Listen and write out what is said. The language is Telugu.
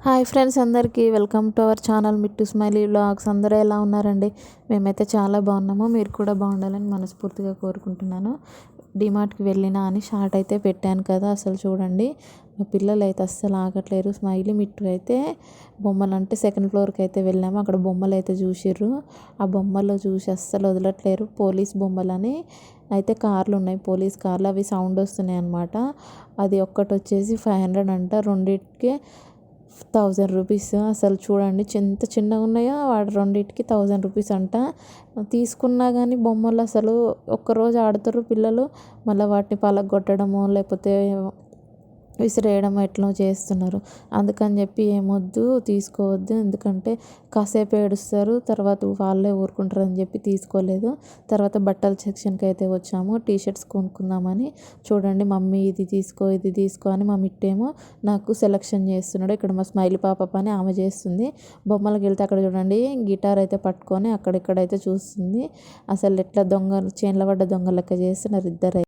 హాయ్ ఫ్రెండ్స్, అందరికీ welcome to our channel Mittu smiley vlogs. అందరూ ఎలా ఉన్నారండి? మేమైతే చాలా బాగున్నాము. మీరు కూడా బాగుండాలని మనస్ఫూర్తిగా కోరుకుంటున్నాను. డిమార్ట్కి వెళ్ళినా అని షార్ట్ అయితే పెట్టాను కదా, అసలు చూడండి మా పిల్లలు అయితే అస్సలు ఆగట్లేరు. స్మైలీ మిట్టు అయితే బొమ్మలు అంటే సెకండ్ ఫ్లోర్కి అయితే వెళ్ళాము. అక్కడ బొమ్మలు అయితే చూసిర్రు. ఆ బొమ్మలు చూసి అస్సలు వదలట్లేరు. పోలీస్ బొమ్మలని అయితే కార్లు ఉన్నాయి, పోలీస్ కార్లు. అవి సౌండ్ వస్తున్నాయి అన్నమాట. అది ఒక్కటి వచ్చేసి 500 అంట, రెండింటికి 1000 రూపీస్. అసలు చూడండి ఎంత చిన్నగా ఉన్నాయో, వాడు రెండింటికి 1000 రూపీస్ అంట. తీసుకున్నా కానీ బొమ్మలు అసలు ఒక్కరోజు ఆడుతారు పిల్లలు, మళ్ళీ వాటిని పలగొట్టడము లేకపోతే విసిరేయడం ఎట్లా చేస్తున్నారు. అందుకని చెప్పి ఏమొద్దు, తీసుకోవద్దు, ఎందుకంటే కాసేపు ఏడుస్తారు, తర్వాత వాళ్ళే ఊరుకుంటారని చెప్పి తీసుకోలేదు. తర్వాత బట్టల సెక్షన్కి అయితే వచ్చాము, టీషర్ట్స్ కొనుక్కుందామని. చూడండి మమ్మీ ఇది తీసుకో ఇది తీసుకో అని మా మిట్టేమో నాకు సెలెక్షన్ చేస్తున్నాడు. ఇక్కడ మా స్మైలీ పాప పని ఆమె చేస్తుంది. బొమ్మలకు వెళ్తే అక్కడ చూడండి గిటార్ అయితే పట్టుకొని అక్కడిక్కడైతే చూస్తుంది. అసలు ఎట్లా దొంగ చేన్ల పడ్డ దొంగ లెక్క చేస్తున్నారు ఇద్దరు.